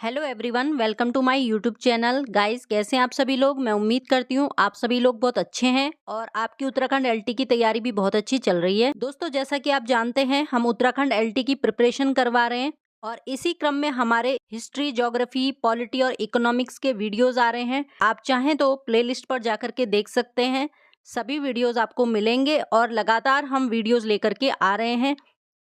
Hello everyone, welcome to my YouTube channel. Guys, कैसे हैं आप सभी लोग। मैं उम्मीद करती हूँ आप सभी लोग बहुत अच्छे हैं और आपकी उत्तराखंड एलटी की तैयारी भी बहुत अच्छी चल रही है। दोस्तों, जैसा कि आप जानते हैं, हम उत्तराखंड एलटी की प्रिपरेशन करवा रहे हैं और इसी क्रम में हमारे हिस्ट्री, ज्योग्राफी, पॉलिटी और इकोनॉमिक्स के वीडियोज आ रहे हैं। आप चाहें तो प्लेलिस्ट पर जाकर के देख सकते हैं, सभी वीडियोज आपको मिलेंगे और लगातार हम वीडियोज लेकर के आ रहे हैं।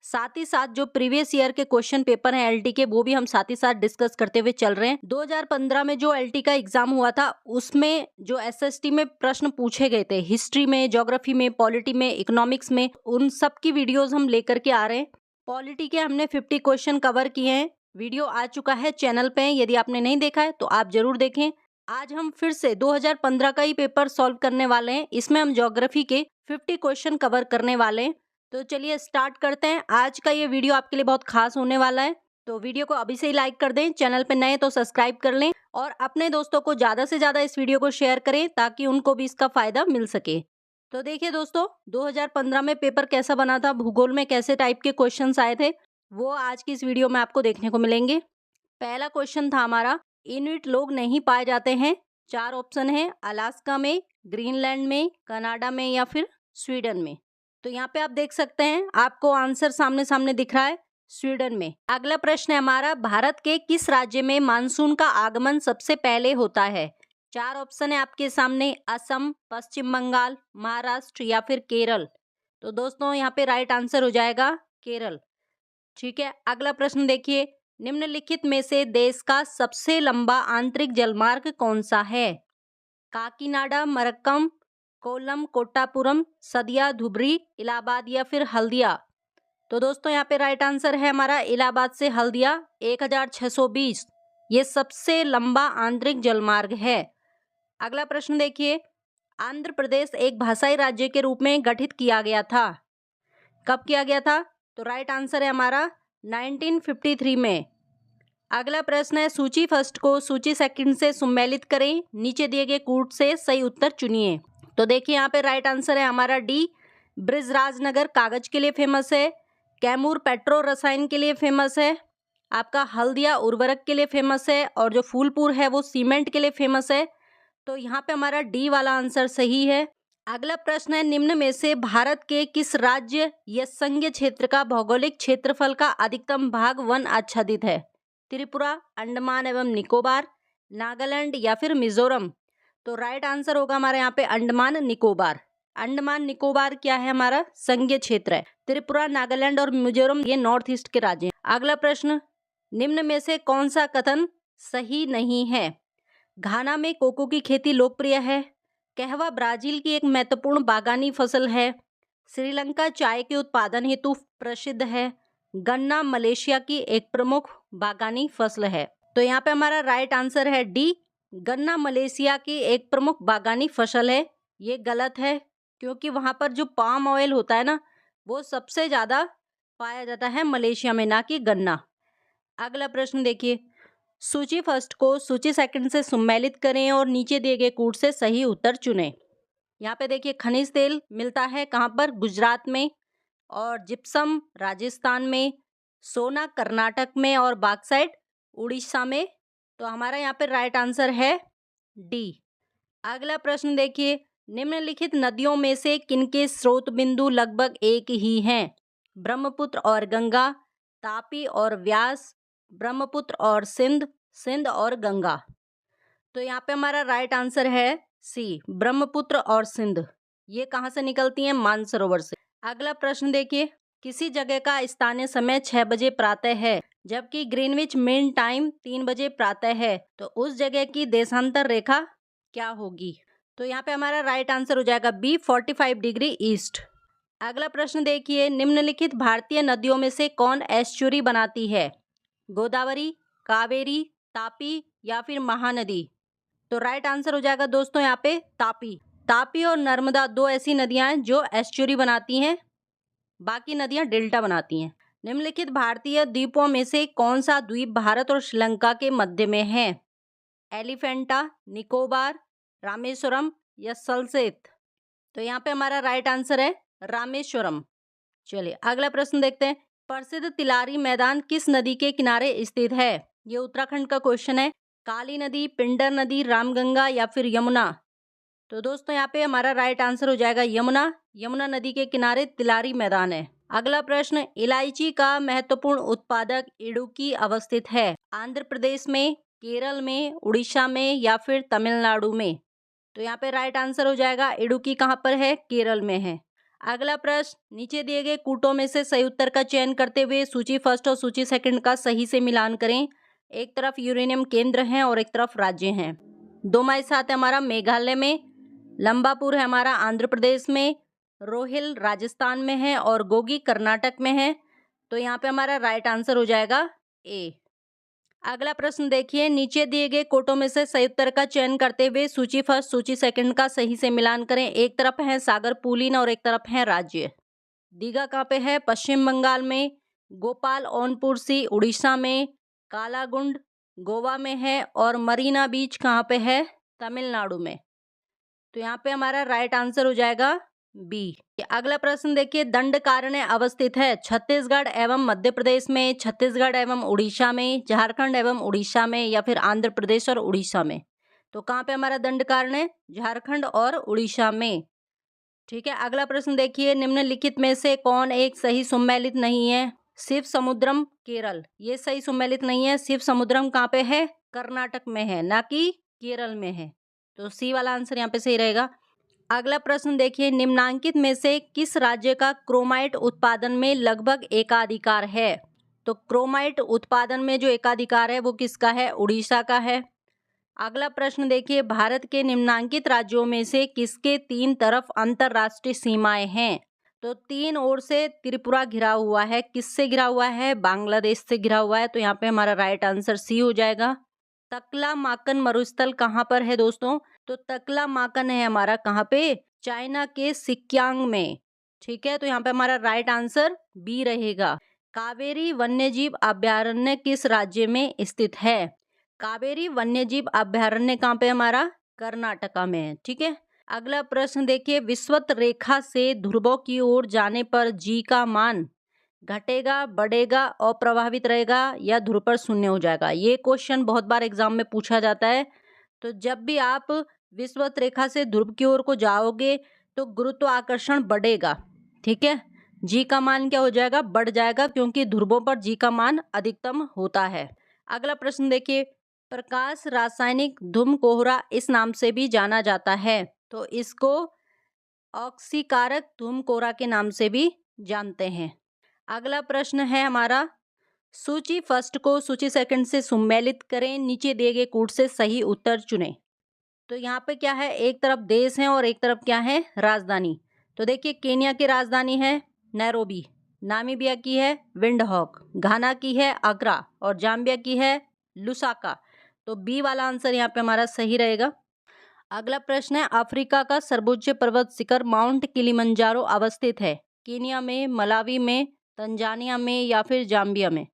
साथ ही साथ जो प्रीवियस ईयर के क्वेश्चन पेपर हैं एलटी के, वो भी हम साथ ही साथ डिस्कस करते हुए चल रहे हैं। 2015 में जो एलटी का एग्जाम हुआ था, उसमें जो एसएसटी में प्रश्न पूछे गए थे, हिस्ट्री में, ज्योग्राफी में, पॉलिटी में, इकोनॉमिक्स में, उन सब की वीडियोज हम लेकर के आ रहे हैं। पॉलिटी के हमने 50 क्वेश्चन कवर किए हैं। वीडियो आ चुका है चैनल पे, यदि आपने नहीं देखा है तो आप जरूर देखें। आज हम फिर से 2015 का ही पेपर सॉल्व करने वाले हैं। इसमें हम ज्योग्राफी के 50 क्वेश्चन कवर करने वाले हैं। तो चलिए स्टार्ट करते हैं। आज का ये वीडियो आपके लिए बहुत खास होने वाला है, तो वीडियो को अभी से ही लाइक कर दें। चैनल पे नए तो सब्सक्राइब कर लें और अपने दोस्तों को ज्यादा से ज्यादा इस वीडियो को शेयर करें ताकि उनको भी इसका फायदा मिल सके। तो देखिए दोस्तों, 2015 में पेपर कैसा बना था, भूगोल में कैसे टाइप के क्वेश्चंस आए थे, वो आज की इस वीडियो में आपको देखने को मिलेंगे। पहला क्वेश्चन था हमारा, इनुइट लोग नहीं पाए जाते हैं। 4 ऑप्शन है, अलास्का में, ग्रीनलैंड में, कनाडा में या फिर स्वीडन में। तो यहाँ पे आप देख सकते हैं, आपको आंसर सामने सामने दिख रहा है, स्वीडन में। अगला प्रश्न है हमारा, भारत के किस राज्य में मानसून का आगमन सबसे पहले होता है। 4 ऑप्शन है आपके सामने, असम, पश्चिम बंगाल, महाराष्ट्र या फिर केरल। तो दोस्तों यहाँ पे राइट आंसर हो जाएगा केरल। ठीक है, अगला प्रश्न देखिए, निम्नलिखित में से देश का सबसे लंबा आंतरिक जलमार्ग कौन सा है। काकीनाडा, मरक्कम, कोल्लम, कोट्टापुरम, सदिया, धुबरी, इलाहाबाद या फिर हल्दिया। तो दोस्तों यहाँ पे राइट आंसर है हमारा इलाहाबाद से हल्दिया, 1620। ये सबसे लंबा आंतरिक जलमार्ग है। अगला प्रश्न देखिए, आंध्र प्रदेश एक भाषाई राज्य के रूप में गठित किया गया था। कब किया गया था। तो राइट आंसर है हमारा 1953 में। अगला प्रश्न है, सूची फर्स्ट को सूची सेकंड से सम्मिलित करें, नीचे दिए गए कूट से सही उत्तर चुनिए। तो देखिए यहाँ पे राइट आंसर है हमारा डी, ब्रिजराजनगर कागज के लिए फेमस है, कैमूर पेट्रो रसायन के लिए फेमस है, आपका हल्दिया उर्वरक के लिए फेमस है और जो फूलपुर है वो सीमेंट के लिए फेमस है। तो यहाँ पे हमारा डी वाला आंसर सही है। अगला प्रश्न है, निम्न में से भारत के किस राज्य या संघीय क्षेत्र का भौगोलिक क्षेत्रफल का अधिकतम भाग वन आच्छादित है। त्रिपुरा, अंडमान एवं निकोबार, नागालैंड या फिर मिजोरम। तो राइट आंसर होगा हमारे यहाँ पे अंडमान निकोबार। अंडमान निकोबार क्या है, हमारा संघीय क्षेत्र है। त्रिपुरा, नागालैंड और मिजोरम ये नॉर्थ ईस्ट के राज्य हैं। अगला प्रश्न, निम्न में से कौन सा कथन सही नहीं है। घाना में कोको की खेती लोकप्रिय है, कहवा ब्राजील की एक महत्वपूर्ण बागानी फसल है, श्रीलंका चाय के उत्पादन हेतु प्रसिद्ध है, गन्ना मलेशिया की एक प्रमुख बागानी फसल है। तो यहाँ पे हमारा राइट आंसर है डी, गन्ना मलेशिया की एक प्रमुख बागानी फसल है। ये गलत है, क्योंकि वहां पर जो पाम ऑयल होता है ना, वो सबसे ज्यादा पाया जाता है मलेशिया में, ना कि गन्ना। अगला प्रश्न देखिए, सूची फर्स्ट को सूची सेकंड से सम्मिलित करें और नीचे दिए गए कूट से सही उत्तर चुनें। यहाँ पे देखिए, खनिज तेल मिलता है कहाँ पर, गुजरात में, और जिप्सम राजस्थान में, सोना कर्नाटक में और बॉक्साइट उड़ीसा में। तो हमारा यहाँ पे राइट आंसर है डी। अगला प्रश्न देखिए, निम्नलिखित नदियों में से किनके स्रोत बिंदु लगभग एक ही हैं। ब्रह्मपुत्र और गंगा, तापी और व्यास, ब्रह्मपुत्र और सिंध, सिंध और गंगा। तो यहाँ पे हमारा राइट आंसर है सी, ब्रह्मपुत्र और सिंध। ये कहाँ से निकलती हैं, मानसरोवर से। अगला प्रश्न देखिए, किसी जगह का स्थानीय समय 6 बजे प्रातः है जबकि ग्रीनविच मीन टाइम 3 बजे प्रातः है, तो उस जगह की देशांतर रेखा क्या होगी। तो यहाँ पे हमारा राइट आंसर हो जाएगा बी, 45 डिग्री ईस्ट। अगला प्रश्न देखिए, निम्नलिखित भारतीय नदियों में से कौन एस्चुरी बनाती है। गोदावरी, कावेरी, तापी या फिर महानदी। तो राइट आंसर हो जाएगा दोस्तों यहाँ पे तापी। तापी और नर्मदा दो ऐसी नदियां हैं जो एस्चुरी बनाती हैं, बाकी नदियां डेल्टा बनाती हैं। निम्नलिखित भारतीय द्वीपों में से कौन सा द्वीप भारत और श्रीलंका के मध्य में है। एलिफेंटा, निकोबार, रामेश्वरम या सलसेत। तो यहाँ पे हमारा राइट आंसर है रामेश्वरम। चलिए अगला प्रश्न देखते हैं, प्रसिद्ध तिलारी मैदान किस नदी के किनारे स्थित है। ये उत्तराखंड का क्वेश्चन है। काली नदी, पिंडर नदी, रामगंगा या फिर यमुना। तो दोस्तों यहाँ पे हमारा राइट आंसर हो जाएगा यमुना। यमुना नदी के किनारे तिलारी मैदान है। अगला प्रश्न, इलायची का महत्वपूर्ण उत्पादक इडुक्की अवस्थित है। आंध्र प्रदेश में, केरल में, उड़ीसा में या फिर तमिलनाडु में। तो यहाँ पे राइट आंसर हो जाएगा इडुक्की कहाँ पर है? केरल में है। अगला प्रश्न, नीचे दिए गए कूटों में से सही उत्तर का चयन करते हुए सूची फर्स्ट और सूची सेकंड का सही से मिलान करें। एक तरफ यूरेनियम केंद्र हैं और एक तरफ राज्य हैं। दोमाई सात है हमारा मेघालय में, लंबापुर है हमारा आंध्र प्रदेश में, रोहिल राजस्थान में है और गोगी कर्नाटक में है। तो यहाँ पे हमारा राइट आंसर हो जाएगा ए। अगला प्रश्न देखिए, नीचे दिए गए कोटों में से सही उत्तर का चयन करते हुए सूची फर्स्ट सूची सेकंड का सही से मिलान करें। एक तरफ है सागर पुलिन और एक तरफ है राज्य। दीघा कहाँ पे है? पश्चिम बंगाल में। गोपाल ओनपुरसी उड़ीसा में। कालागुंड गोवा में है और मरीना बीच कहाँ पे है? तमिलनाडु में। तो यहाँ पे हमारा राइट आंसर हो जाएगा बी। अगला प्रश्न देखिए, दंडकारण्य अवस्थित है छत्तीसगढ़ एवं मध्य प्रदेश में, छत्तीसगढ़ एवं उड़ीसा में, झारखंड एवं उड़ीसा में या फिर आंध्र प्रदेश और उड़ीसा में। तो कहाँ पे हमारा दंडकारण्य? झारखंड और उड़ीसा में। ठीक है। अगला प्रश्न देखिए, निम्नलिखित में से कौन एक सही सुमेलित नहीं है? शिव समुद्रम केरल, ये सही सुमेलित नहीं है। शिव समुद्रम कहाँ पे है? कर्नाटक में है, ना कि केरल में है। तो सी वाला आंसर यहाँ पे सही रहेगा। अगला प्रश्न देखिए, निम्नांकित में से किस राज्य का क्रोमाइट उत्पादन में लगभग एकाधिकार है? तो क्रोमाइट उत्पादन में जो एकाधिकार है वो किसका है? उड़ीसा का है। अगला प्रश्न देखिए, भारत के निम्नांकित राज्यों में से किसके तीन तरफ अंतरराष्ट्रीय सीमाएं हैं? तो तीन ओर से त्रिपुरा घिरा हुआ है। किससे घिरा हुआ है? बांग्लादेश से घिरा हुआ है। तो यहाँ पे हमारा राइट आंसर सी हो जाएगा। तकला माकन मरुस्थल कहाँ पर है दोस्तों? तो तकला माकन है हमारा कहाँ पे? चाइना के सिक्यांग में। ठीक है। तो यहाँ पे हमारा राइट आंसर बी रहेगा। कावेरी वन्यजीव अभयारण्य किस राज्य में स्थित है? कावेरी वन्यजीव अभयारण्य कहाँ पे? हमारा कर्नाटका में है। ठीक है। अगला प्रश्न देखिए, विषुवत रेखा से ध्रुवों की ओर जाने पर जी का मान घटेगा, बढ़ेगा, अप्रभावित रहेगा या ध्रुव पर शून्य हो जाएगा? ये क्वेश्चन बहुत बार एग्जाम में पूछा जाता है। तो जब भी आप विषुवत रेखा से ध्रुव की ओर को जाओगे तो गुरुत्वाकर्षण बढ़ेगा। ठीक है। जी का मान क्या हो जाएगा? बढ़ जाएगा, क्योंकि ध्रुवों पर जी का मान अधिकतम होता है। अगला प्रश्न देखिए, प्रकाश रासायनिक धूम कोहरा इस नाम से भी जाना जाता है। तो इसको ऑक्सीकारक धूम कोहरा के नाम से भी जानते हैं। अगला प्रश्न है हमारा, सूची फर्स्ट को सूची सेकंड से सुमेलित करें। नीचे दिए गए कूट से सही उत्तर चुनें। तो यहाँ पे क्या है? एक तरफ देश है और एक तरफ क्या है? राजधानी। तो देखिए, केन्या की राजधानी है नैरोबी, नामीबिया की है विंडहॉक, घाना की है अक्रा और जाम्बिया की है लुसाका। तो बी वाला आंसर यहाँ पे हमारा सही रहेगा। अगला प्रश्न है, अफ्रीका का सर्वोच्च पर्वत शिखर माउंट किलिमंजारो अवस्थित है केन्या में, मलावी में, तंजानिया में या फिर जाम्बिया में?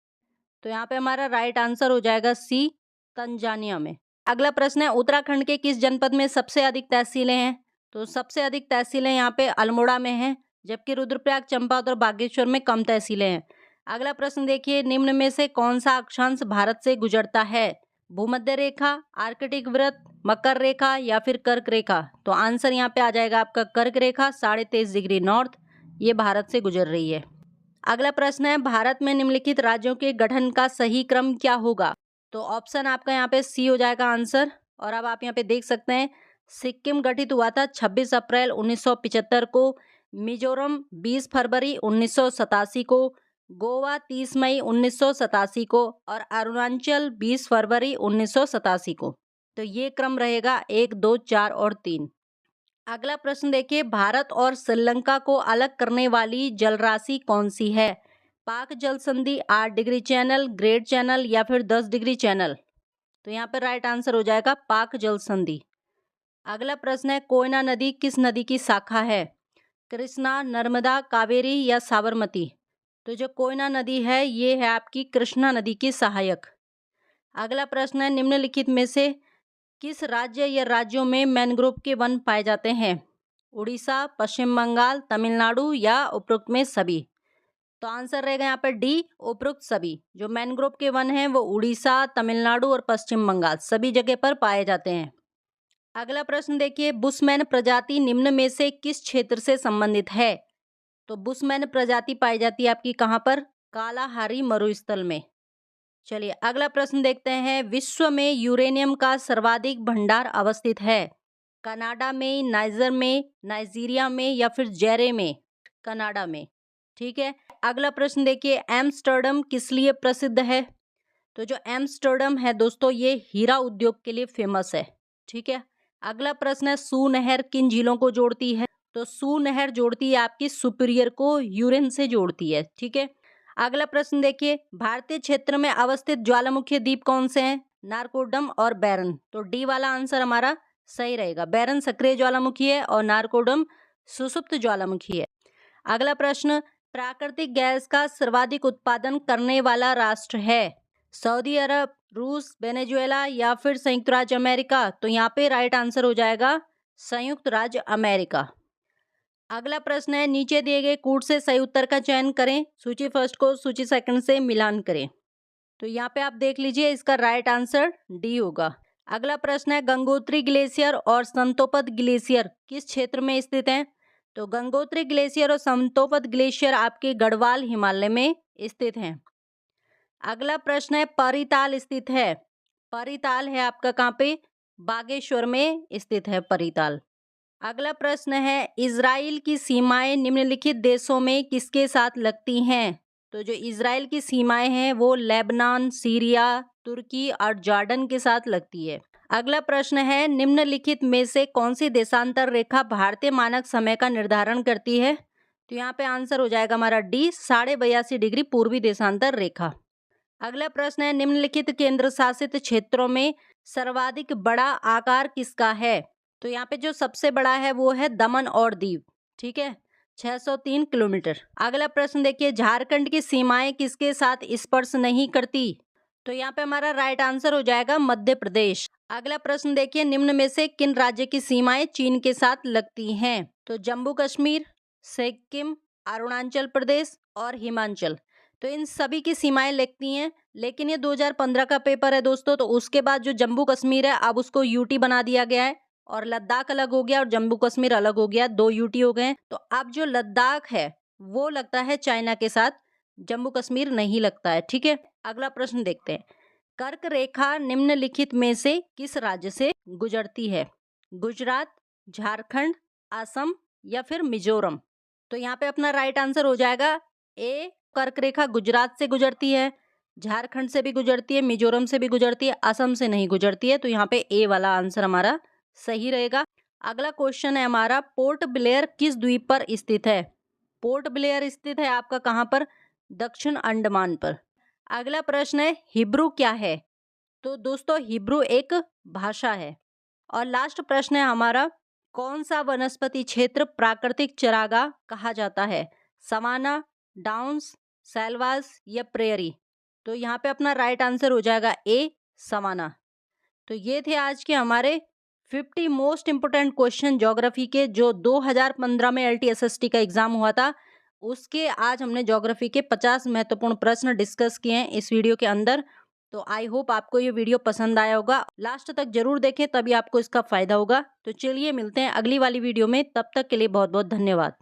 तो यहाँ पे हमारा राइट आंसर हो जाएगा सी, तंजानिया में। अगला प्रश्न है, उत्तराखंड के किस जनपद में सबसे अधिक तहसीलें हैं? तो सबसे अधिक तहसीलें यहाँ पे अल्मोड़ा में हैं, जबकि रुद्रप्रयाग, चंपावत और बागेश्वर में कम तहसीलें हैं। अगला प्रश्न देखिए, निम्न में से कौन सा अक्षांश भारत से गुजरता है? भूमध्य रेखा, आर्कटिक वृत्त, मकर रेखा या फिर कर्क रेखा? तो आंसर यहाँ पे आ जाएगा आपका कर्क रेखा, 23.5 डिग्री नॉर्थ, ये भारत से गुजर रही है। अगला प्रश्न है, भारत में निम्नलिखित राज्यों के गठन का सही क्रम क्या होगा? तो ऑप्शन आपका यहाँ पे सी हो जाएगा आंसर। और अब आप यहाँ पे देख सकते हैं, सिक्किम गठित हुआ था 26 अप्रैल 1975 को, मिजोरम 20 फरवरी 1987 को, गोवा 30 मई 1987 को और अरुणाचल 20 फरवरी 1987 को। तो ये क्रम रहेगा 1, 2, 4 और 3। अगला प्रश्न देखिए, भारत और श्रीलंका को अलग करने वाली जलराशि कौन सी है? पाक जल संधि, 8 डिग्री चैनल, ग्रेट चैनल या फिर 10 डिग्री चैनल? तो यहाँ पर राइट आंसर हो जाएगा पाक जल संधि। अगला प्रश्न है, कोयना नदी किस नदी की शाखा है? कृष्णा, नर्मदा, कावेरी या साबरमती? तो जो कोयना नदी है ये है आपकी कृष्णा नदी की सहायक। अगला प्रश्न है, निम्नलिखित में से किस राज्य या राज्यों में मैंग्रोव के वन पाए जाते हैं? उड़ीसा, पश्चिम बंगाल, तमिलनाडु या उपरोक्त में सभी? तो आंसर रहेगा यहाँ पर डी, उपरोक्त सभी। जो मैनग्रोव के वन हैं वो उड़ीसा, तमिलनाडु और पश्चिम बंगाल सभी जगह पर पाए जाते हैं। अगला प्रश्न देखिए, बुशमैन प्रजाति निम्न में से किस क्षेत्र से संबंधित है? तो बुशमैन प्रजाति पाई जाती है आपकी कहाँ पर? कालाहारी मरुस्थल में। चलिए अगला प्रश्न देखते हैं, विश्व में यूरेनियम का सर्वाधिक भंडार अवस्थित है? कनाडा में, नाइजर में, नाइजीरिया में या फिर जेरे में? कनाडा में। ठीक है। अगला प्रश्न देखिए, एम्स्टर्डम किस लिए प्रसिद्ध है? तो जो एम्स्टर्डम है दोस्तों ये हीरा उद्योग के लिए फेमस है। ठीक है। अगला प्रश्न है, सू नहर किन झीलों को जोड़ती है? तो सू नहर जोड़ती है आपकी सुपीरियर को यूरेन से जोड़ती है। ठीक है। अगला प्रश्न देखिए, भारतीय क्षेत्र में अवस्थित ज्वालामुखी द्वीप कौन से हैं? नारकोडम और बैरन। तो डी वाला आंसर हमारा सही रहेगा। बैरन सक्रिय ज्वालामुखी है और नारकोडम सुषुप्त ज्वालामुखी है। अगला प्रश्न, प्राकृतिक गैस का सर्वाधिक उत्पादन करने वाला राष्ट्र है? सऊदी अरब, रूस, वेनेजुएला या फिर संयुक्त राज्य अमेरिका? तो यहाँ पे राइट आंसर हो जाएगा संयुक्त राज्य अमेरिका। अगला प्रश्न है, नीचे दिए गए कूट से सही उत्तर का चयन करें, सूची फर्स्ट को सूची सेकंड से मिलान करें। तो यहाँ पे आप देख लीजिए इसका राइट आंसर डी होगा। अगला प्रश्न है, गंगोत्री ग्लेशियर और संतोपद ग्लेशियर किस क्षेत्र में स्थित हैं? तो गंगोत्री ग्लेशियर और संतोपद ग्लेशियर आपके गढ़वाल हिमालय में स्थित हैं। अगला प्रश्न है, परिताल स्थित है? परिताल है आपका कहाँ पे? बागेश्वर में स्थित है परिताल। अगला प्रश्न है, इजराइल की सीमाएं निम्नलिखित देशों में किसके साथ लगती हैं? तो जो इजराइल की सीमाएं हैं वो लेबनान, सीरिया, तुर्की और जॉर्डन के साथ लगती है। अगला प्रश्न है, निम्नलिखित में से कौन सी देशांतर रेखा भारतीय मानक समय का निर्धारण करती है? तो यहाँ पे आंसर हो जाएगा हमारा डी, 82.5 डिग्री पूर्वी देशांतर रेखा। अगला प्रश्न है, निम्नलिखित केंद्र शासित क्षेत्रों में सर्वाधिक बड़ा आकार किसका है? तो यहाँ पे जो सबसे बड़ा है वो है दमन और दीव। ठीक है, 603 किलोमीटर। अगला प्रश्न देखिए, झारखंड की सीमाएं किसके साथ स्पर्श नहीं करती? तो यहाँ पे हमारा राइट आंसर हो जाएगा मध्य प्रदेश। अगला प्रश्न देखिए, निम्न में से किन राज्य की सीमाएं चीन के साथ लगती हैं? तो जम्मू कश्मीर, सिक्किम, अरुणाचल प्रदेश और हिमाचल। तो इन सभी की सीमाएं लगती हैं, लेकिन ये 2015 का पेपर है दोस्तों, तो उसके बाद जो जम्मू कश्मीर है अब उसको यूटी बना दिया गया है और लद्दाख अलग हो गया और जम्मू कश्मीर अलग हो गया, 2 यूटी हो गए। तो अब जो लद्दाख है वो लगता है चाइना के साथ, जम्मू कश्मीर नहीं लगता है। ठीक है। अगला प्रश्न देखते हैं, कर्क रेखा निम्नलिखित में से किस राज्य से गुजरती है? गुजरात, झारखंड, असम या फिर मिजोरम? तो यहाँ पे अपना राइट आंसर हो जाएगा ए, कर्क रेखा गुजरात से गुजरती है, झारखंड से भी गुजरती है, मिजोरम से भी गुजरती है, असम से नहीं गुजरती है। तो यहाँ पे ए वाला आंसर हमारा सही रहेगा। अगला क्वेश्चन है हमारा, पोर्ट ब्लेयर किस द्वीप पर स्थित है? पोर्ट ब्लेयर स्थित है आपका कहाँ पर? दक्षिण अंडमान पर। अगला प्रश्न है, हिब्रू क्या है? तो दोस्तों हिब्रू एक भाषा है। और लास्ट प्रश्न है हमारा, कौन सा वनस्पति क्षेत्र प्राकृतिक चरागाह कहा जाता है? सवाना, डाउन्स, सेल्वास या प्रेयरी? तो यहाँ पे अपना राइट आंसर हो जाएगा ए, सवाना। तो ये थे आज के हमारे 50 मोस्ट इंपोर्टेंट क्वेश्चन ज्योग्राफी के, जो 2015 में LTSST का एग्जाम हुआ था उसके। आज हमने ज्योग्राफी के 50 महत्वपूर्ण प्रश्न डिस्कस किए हैं इस वीडियो के अंदर। तो आई होप आपको ये वीडियो पसंद आया होगा, लास्ट तक जरूर देखें तभी आपको इसका फायदा होगा। तो चलिए मिलते हैं अगली वाली वीडियो में, तब तक के लिए बहुत बहुत धन्यवाद।